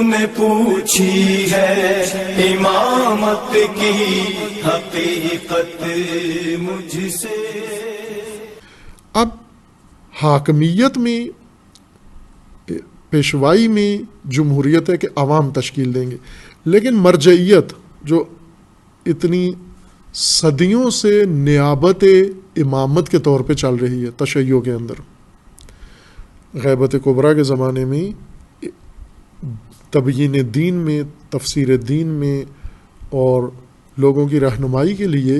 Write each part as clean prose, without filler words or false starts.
نے پوچھی ہے امامت کی حقیقت مجھ سے۔ اب حاکمیت میں، پیشوائی میں جمہوریت ہے کہ عوام تشکیل دیں گے، لیکن مرجعیت جو اتنی صدیوں سے نیابت امامت کے طور پہ چل رہی ہے تشیع کے اندر، غیبت کبریٰ کے زمانے میں تبیین دین میں، تفسیر دین میں اور لوگوں کی رہنمائی کے لیے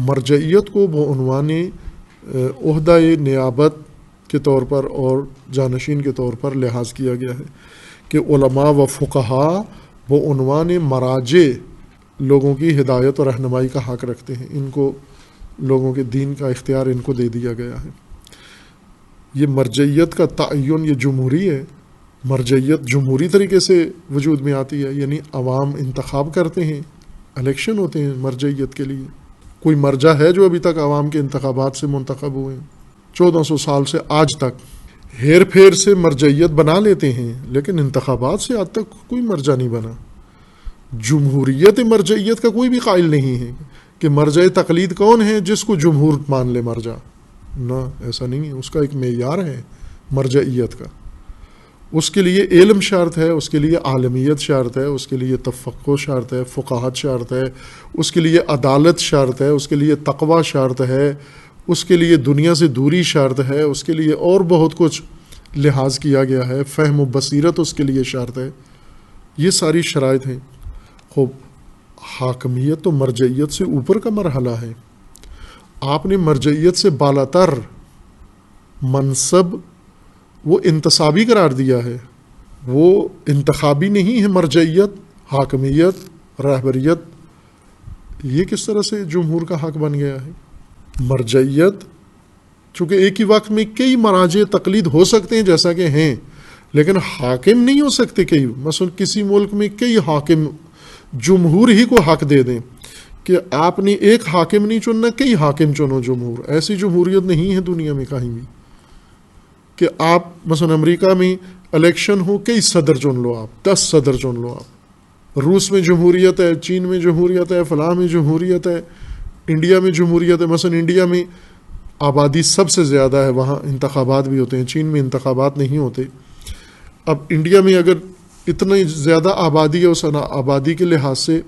مرجعیت کو بعنوان عہدہ نیابت کے طور پر اور جانشین کے طور پر لحاظ کیا گیا ہے کہ علماء و فقہا بعنوان مراجع لوگوں کی ہدایت اور رہنمائی کا حق رکھتے ہیں، ان کو لوگوں کے دین کا اختیار ان کو دے دیا گیا ہے۔ یہ مرجعیت کا تعین یہ جمہوری ہے، مرجعیت جمہوری طریقے سے وجود میں آتی ہے، یعنی عوام انتخاب کرتے ہیں، الیکشن ہوتے ہیں مرجعیت کے لیے۔ کوئی مرجع ہے جو ابھی تک عوام کے انتخابات سے منتخب ہوئے ہیں؟ 1400 سال سے آج تک ہیر پھیر سے مرجعیت بنا لیتے ہیں، لیکن انتخابات سے آج تک کوئی مرجع نہیں بنا۔ جمہوریت مرجعیت کا کوئی بھی قائل نہیں ہے کہ مرجع تقلید کون ہے جس کو جمہور مان لے مرجع، نہ ایسا نہیں ہے۔ اس کا ایک معیار ہے مرجعیت کا، اس کے لیے علم شرط ہے، اس کے لیے عالمیت شرط ہے، اس کے لیے تفقہ شرط ہے، فقاہت شرط ہے، اس کے لیے عدالت شرط ہے، اس کے لیے تقوی شرط ہے، اس کے لیے دنیا سے دوری شرط ہے، اس کے لیے اور بہت کچھ لحاظ کیا گیا ہے، فہم و بصیرت اس کے لیے شرط ہے۔ یہ ساری شرائط ہیں۔ خوب، حاکمیت تو مرجعیت سے اوپر کا مرحلہ ہے۔ آپ نے مرجعیت سے بالاتر منصب وہ انتصابی قرار دیا ہے، وہ انتخابی نہیں ہے۔ مرجعیت، حاکمیت، رہبریت، یہ کس طرح سے جمہور کا حق بن گیا ہے؟ مرجعیت چونکہ ایک ہی وقت میں کئی مراجع تقلید ہو سکتے ہیں جیسا کہ ہیں، لیکن حاکم نہیں ہو سکتے کئی۔ مثلا کسی ملک میں کئی حاکم، جمہور ہی کو حق دے دیں کہ آپ نے ایک حاکم نہیں چننا، کئی حاکم چنو جمہور۔ ایسی جمہوریت نہیں ہے دنیا میں کہیں بھی کہ آپ مثلا امریکہ میں الیکشن ہو، کئی صدر چن لو، آپ 10 صدر چن لو۔ آپ روس میں جمہوریت ہے، چین میں جمہوریت ہے، فلاں میں جمہوریت ہے، انڈیا میں جمہوریت ہے۔ مثلا انڈیا میں آبادی سب سے زیادہ ہے، وہاں انتخابات بھی ہوتے ہیں، چین میں انتخابات نہیں ہوتے۔ اب انڈیا میں اگر اتنی زیادہ آبادی ہے، اس آبادی کے لحاظ سے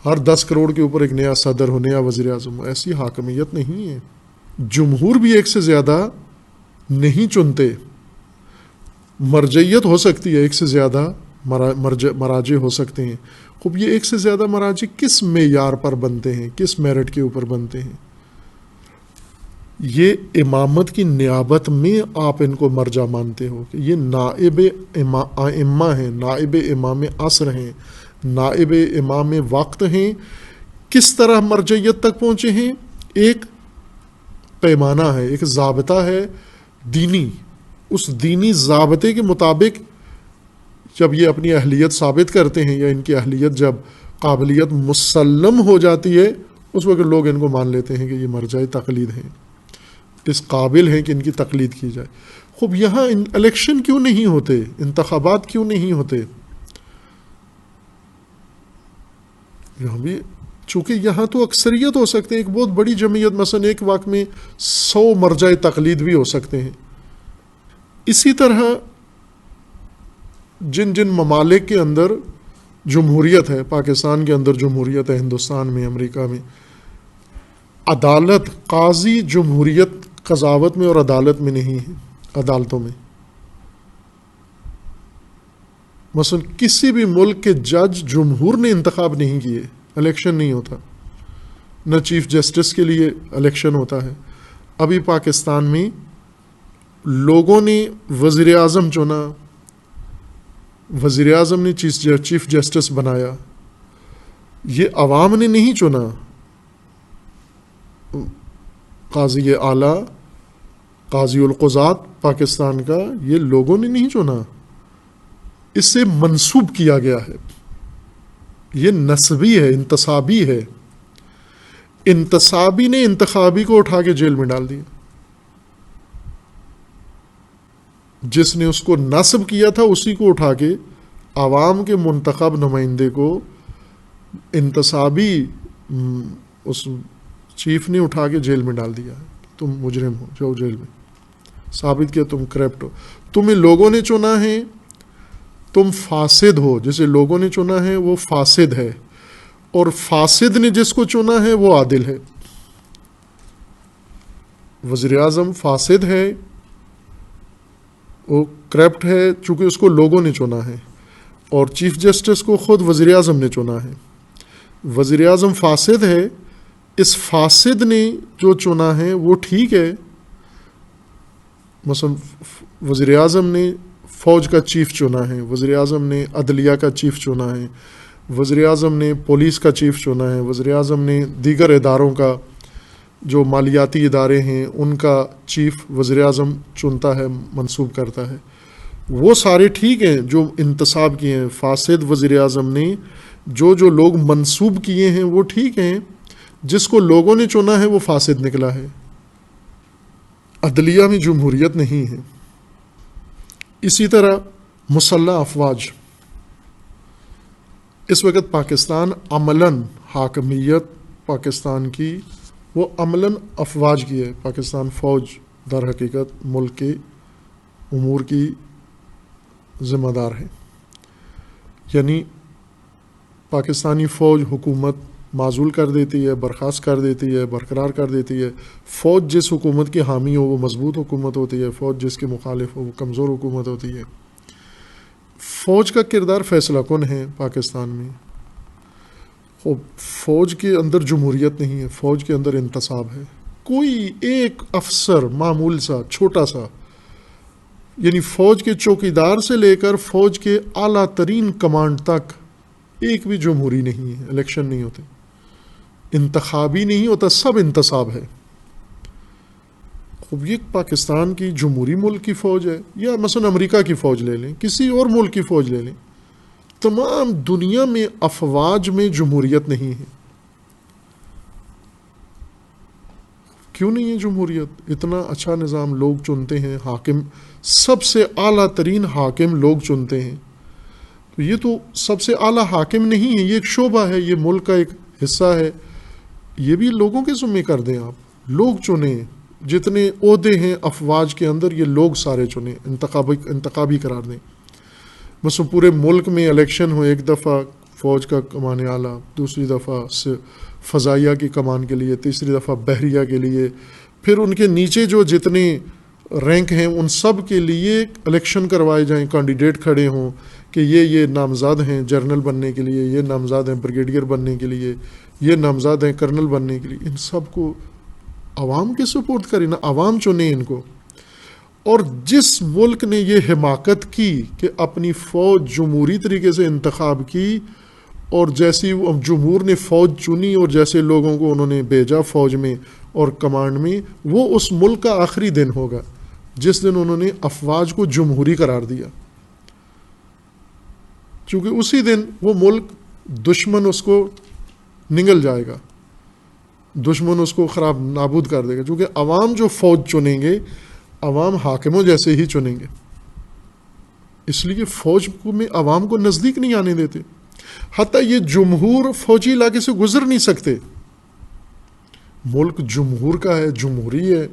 ہر 10 کروڑ کے اوپر ایک نیا صدر ہو، نیا وزیر اعظم ہو، ایسی حاکمیت نہیں ہے۔ جمہور بھی ایک سے زیادہ نہیں چنتے، مرجعیت ہو سکتی ہے، ایک سے زیادہ مراجع ہو سکتے ہیں۔ خوب، یہ ایک سے زیادہ مراجع کس معیار پر بنتے ہیں، کس میرٹ کے اوپر بنتے ہیں؟ یہ امامت کی نیابت میں آپ ان کو مرجع مانتے ہو کہ یہ نائب ائمہ ہیں، نائب امام عصر ہیں، نائب امام وقت ہیں۔ کس طرح مرجعیت تک پہنچے ہیں؟ ایک پیمانہ ہے، ایک ضابطہ ہے دینی، اس دینی ضابطے کے مطابق جب یہ اپنی اہلیت ثابت کرتے ہیں یا ان کی اہلیت جب قابلیت مسلم ہو جاتی ہے، اس وقت لوگ ان کو مان لیتے ہیں کہ یہ مرجع تقلید ہیں، اس قابل ہیں کہ ان کی تقلید کی جائے۔ خوب، یہاں الیکشن کیوں نہیں ہوتے؟ انتخابات کیوں نہیں ہوتے؟ یہاں بھی چونکہ یہاں تو اکثریت ہو سکتے ہیں، ایک بہت بڑی جمعیت، مثلا ایک وقت میں 100 مرجع تقلید بھی ہو سکتے ہیں۔ اسی طرح جن جن ممالک کے اندر جمہوریت ہے، پاکستان کے اندر جمہوریت ہے، ہندوستان میں، امریکہ میں، عدالت، قاضی جمہوریت قضاوت میں اور عدالت میں نہیں ہے، عدالتوں میں۔ مثلا کسی بھی ملک کے جج جمہور نے انتخاب نہیں کیے، الیکشن نہیں ہوتا، نہ چیف جسٹس کے لیے الیکشن ہوتا ہے۔ ابھی پاکستان میں لوگوں نے وزیر اعظم چنا، وزیر اعظم نے چیف جسٹس بنایا، یہ عوام نے نہیں چنا۔ قاضی اعلیٰ، قاضی القضات پاکستان کا، یہ لوگوں نے نہیں چنا، اس سے منسوب کیا گیا ہے۔ یہ نسبی ہے، انتصابی ہے۔ انتصابی نے انتخابی کو اٹھا کے جیل میں ڈال دیا، جس نے اس کو نصب کیا تھا اسی کو اٹھا کے عوام کے منتخب نمائندے کو انتصابی اس چیف نے اٹھا کے جیل میں ڈال دیا ہے، تم مجرم ہو، جاؤ جیل میں، ثابت کیا تم کرپٹ ہو، تمہیں لوگوں نے چنا ہے، تم فاسد ہو، جسے لوگوں نے چنا ہے وہ فاسد ہے، اور فاسد نے جس کو چنا ہے وہ عادل ہے۔ وزیر اعظم فاسد ہے، وہ کرپٹ ہے چونکہ اس کو لوگوں نے چنا ہے، اور چیف جسٹس کو خود وزیر اعظم نے چنا ہے۔ وزیر اعظم فاسد ہے، اس فاسد نے جو چنا ہے وہ ٹھیک ہے، مثلا وزیر اعظم نے فوج کا چیف چنا ہے، وزیر اعظم نے عدلیہ کا چیف چنا ہے، وزیر اعظم نے پولیس کا چیف چنا ہے، وزیر اعظم نے دیگر اداروں کا، جو مالیاتی ادارے ہیں ان کا چیف وزیر اعظم چنتا ہے، منصوب کرتا ہے، وہ سارے ٹھیک ہیں جو انتصاب کیے ہیں۔ فاسد وزیر اعظم نے جو لوگ منصوب کیے ہیں وہ ٹھیک ہیں، جس کو لوگوں نے چنا ہے وہ فاسد نکلا ہے۔ عدلیہ میں جمہوریت نہیں ہے۔ اسی طرح مسلح افواج، اس وقت پاکستان عملاً حاکمیت پاکستان کی وہ عملاً افواج کی ہے۔ پاکستان فوج در حقیقت ملک کے امور کی ذمہ دار ہے، یعنی پاکستانی فوج حکومت معزول کر دیتی ہے، برخاست کر دیتی ہے، برقرار کر دیتی ہے۔ فوج جس حکومت کی حامی ہو وہ مضبوط حکومت ہوتی ہے، فوج جس کے مخالف ہو وہ کمزور حکومت ہوتی ہے۔ فوج کا کردار فیصلہ کن ہے پاکستان میں۔ فوج کے اندر جمہوریت نہیں ہے، فوج کے اندر انتصاب ہے۔ کوئی ایک افسر معمول سا چھوٹا سا، یعنی فوج کے چوکیدار سے لے کر فوج کے اعلیٰ ترین کمانڈ تک ایک بھی جمہوری نہیں ہے، الیکشن نہیں ہوتے، انتخابی نہیں ہوتا، سب انتصاب ہے۔ خب یہ پاکستان کی جمہوری ملک کی فوج ہے، یا مثلا امریکہ کی فوج لے لیں، کسی اور ملک کی فوج لے لیں، تمام دنیا میں افواج میں جمہوریت نہیں ہے۔ کیوں نہیں ہے جمہوریت؟ اتنا اچھا نظام، لوگ چنتے ہیں، حاکم سب سے اعلیٰ ترین حاکم لوگ چنتے ہیں، تو یہ تو سب سے اعلیٰ حاکم نہیں ہے، یہ ایک شعبہ ہے، یہ ملک کا ایک حصہ ہے، یہ بھی لوگوں کے ذمہ کر دیں آپ، لوگ چنیں، جتنے عہدے ہیں افواج کے اندر یہ لوگ سارے چنیں، انتخابی قرار دیں۔ مثلا پورے ملک میں الیکشن ہو، ایک دفعہ فوج کا کمان اعلیٰ، دوسری دفعہ فضائیہ کی کمان کے لیے، تیسری دفعہ بحریہ کے لیے، پھر ان کے نیچے جو جتنے رینک ہیں ان سب کے لیے الیکشن کروائے جائیں، کینڈیڈیٹ کھڑے ہوں کہ یہ نامزد ہیں جنرل بننے کے لیے، یہ نامزد ہیں بریگیڈیئر بننے کے لیے، یہ نامزد ہیں کرنل بننے کے لیے، ان سب کو عوام کے سپورٹ کریں نا، عوام چنیں ان کو۔ اور جس ملک نے یہ حماقت کی کہ اپنی فوج جمہوری طریقے سے انتخاب کی، اور جیسی جمہور نے فوج چنی اور جیسے لوگوں کو انہوں نے بھیجا فوج میں اور کمانڈ میں، وہ اس ملک کا آخری دن ہوگا جس دن انہوں نے افواج کو جمہوری قرار دیا، چونکہ اسی دن وہ ملک دشمن اس کو نگل جائے گا، دشمن اس کو خراب نابود کر دے گا، چونکہ عوام جو فوج چنیں گے عوام حاکموں جیسے ہی چنیں گے، اس لیے فوج میں عوام کو نزدیک نہیں آنے دیتے، حتیٰ یہ جمہور فوجی علاقے سے گزر نہیں سکتے۔ ملک جمہور کا ہے، جمہوری ہے،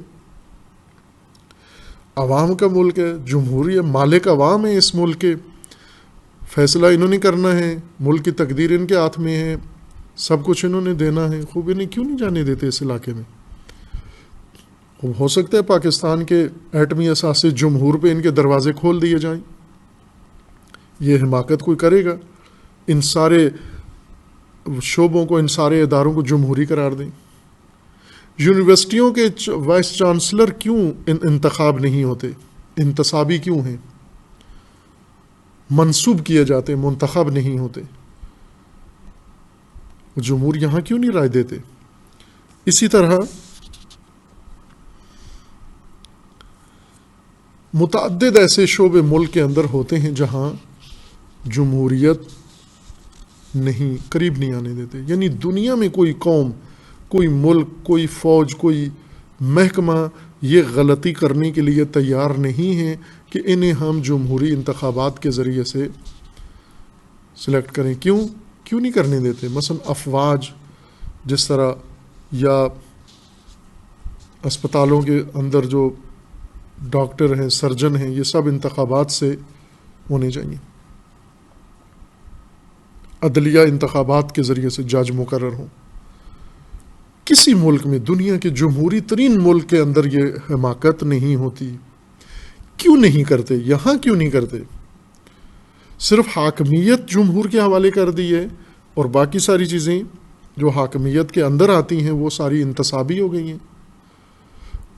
عوام کا ملک ہے، جمہوری ہے، مالک عوام ہے اس ملک کے، فیصلہ انہوں نے کرنا ہے، ملک کی تقدیر ان کے ہاتھ میں ہے، سب کچھ انہوں نے دینا ہے، خوب انہیں کیوں نہیں جانے دیتے اس علاقے میں؟ ہو سکتا ہے پاکستان کے ایٹمی اثاثے جمہور پہ ان کے دروازے کھول دیے جائیں، یہ حماقت کوئی کرے گا؟ ان سارے شعبوں کو، ان سارے اداروں کو جمہوری قرار دیں۔ یونیورسٹیوں کے وائس چانسلر کیوں انتخاب نہیں ہوتے، انتصابی کیوں ہیں، منصوب کیے جاتے، منتخب نہیں ہوتے؟ جمہور یہاں کیوں نہیں رائے دیتے؟ اسی طرح متعدد ایسے شعبے ملک کے اندر ہوتے ہیں جہاں جمہوریت نہیں، قریب نہیں آنے دیتے، یعنی دنیا میں کوئی قوم، کوئی ملک، کوئی فوج، کوئی محکمہ یہ غلطی کرنے کے لیے تیار نہیں ہے کہ انہیں ہم جمہوری انتخابات کے ذریعے سے سلیکٹ کریں. کیوں نہیں کرنے دیتے؟ مثلا افواج جس طرح یا اسپتالوں کے اندر جو ڈاکٹر ہیں، سرجن ہیں، یہ سب انتخابات سے ہونے چاہیے. عدلیہ انتخابات کے ذریعے سے جج مقرر ہوں. کسی ملک میں، دنیا کے جمہوری ترین ملک کے اندر یہ حماقت نہیں ہوتی. کیوں نہیں کرتے؟ یہاں کیوں نہیں کرتے؟ صرف حاکمیت جمہور کے حوالے کر دی ہے اور باقی ساری چیزیں جو حاکمیت کے اندر آتی ہیں وہ ساری انتصابی ہو گئی ہیں.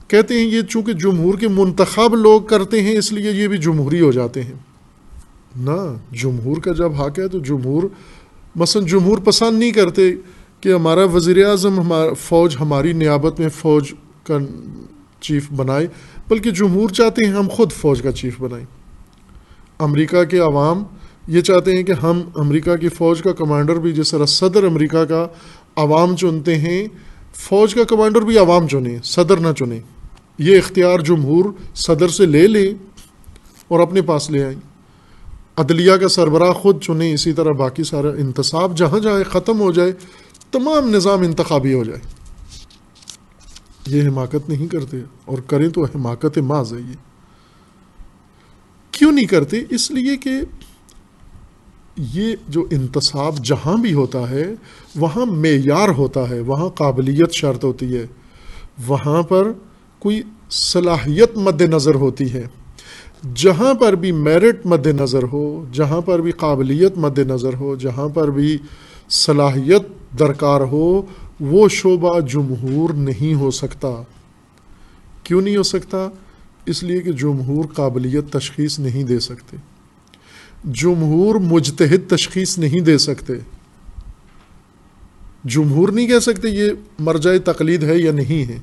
کہتے ہیں یہ چونکہ جمہور کے منتخب لوگ کرتے ہیں اس لیے یہ بھی جمہوری ہو جاتے ہیں. نہ، جمہور کا جب حق ہے تو جمہور، مثلا جمہور پسند نہیں کرتے کہ ہمارا وزیر اعظم فوج ہماری نیابت میں فوج کا چیف بنائے، بلکہ جمہور چاہتے ہیں ہم خود فوج کا چیف بنائیں. امریکہ کے عوام یہ چاہتے ہیں کہ ہم امریکہ کی فوج کا کمانڈر بھی، جس طرح صدر امریکہ کا عوام چنتے ہیں، فوج کا کمانڈر بھی عوام چنیں، صدر نہ چنیں. یہ اختیار جمہور صدر سے لے لیں اور اپنے پاس لے آئیں. عدلیہ کا سربراہ خود چنیں. اسی طرح باقی سارا انتصاب جہاں جائے ختم ہو جائے، تمام نظام انتخابی ہو جائے. یہ حماقت نہیں کرتے، اور کریں تو حماقت محض ہے. یہ کیوں نہیں کرتے؟ اس لیے کہ یہ جو انتصاب جہاں بھی ہوتا ہے وہاں معیار ہوتا ہے، وہاں قابلیت شرط ہوتی ہے، وہاں پر کوئی صلاحیت مد نظر ہوتی ہے. جہاں پر بھی میرٹ مد نظر ہو، جہاں پر بھی قابلیت مد نظر ہو، جہاں پر بھی صلاحیت درکار ہو، وہ شعبہ جمہور نہیں ہو سکتا. کیوں نہیں ہو سکتا؟ اس لیے کہ جمہور قابلیت تشخیص نہیں دے سکتے، جمہور مجتہد تشخیص نہیں دے سکتے. جمہور نہیں کہہ سکتے یہ مرجع تقلید ہے یا نہیں ہے.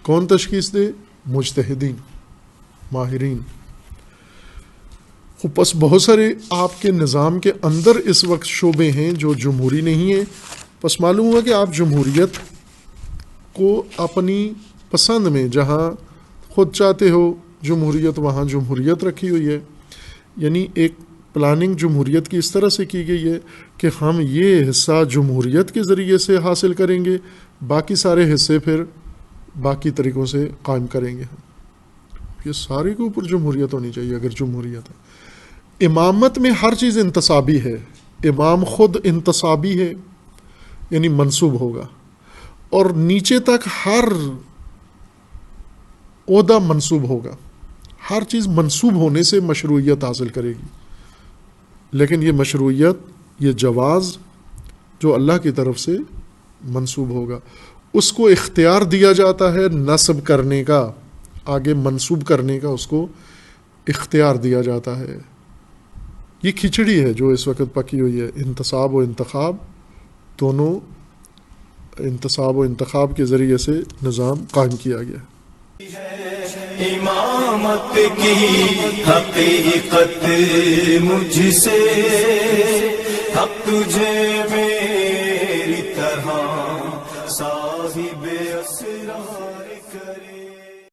کون تشخیص دے؟ مجتہدین، ماہرین. بس بہت سارے آپ کے نظام کے اندر اس وقت شعبے ہیں جو جمہوری نہیں ہیں. بس معلوم ہوا کہ آپ جمہوریت کو اپنی پسند میں جہاں خود چاہتے ہو جمہوریت، وہاں جمہوریت رکھی ہوئی ہے. یعنی ایک پلاننگ جمہوریت کی اس طرح سے کی گئی ہے کہ ہم یہ حصہ جمہوریت کے ذریعے سے حاصل کریں گے، باقی سارے حصے پھر باقی طریقوں سے قائم کریں گے. یہ سارے کے اوپر جمہوریت ہونی چاہیے اگر جمہوریت ہے. امامت میں ہر چیز انتصابی ہے. امام خود انتصابی ہے، یعنی منصوب ہوگا، اور نیچے تک ہر عہدہ منصوب ہوگا. ہر چیز منصوب ہونے سے مشروعیت حاصل کرے گی. لیکن یہ مشروعیت، یہ جواز جو اللہ کی طرف سے منصوب ہوگا، اس کو اختیار دیا جاتا ہے نصب کرنے کا، آگے منصوب کرنے کا اس کو اختیار دیا جاتا ہے. یہ کھچڑی ہے جو اس وقت پکی ہوئی ہے. انتصاب و انتخاب دونوں، انتصاب و انتخاب کے ذریعے سے نظام قائم کیا گیا ہے. امامت کی حقیقت مجھ سے، حق تجھے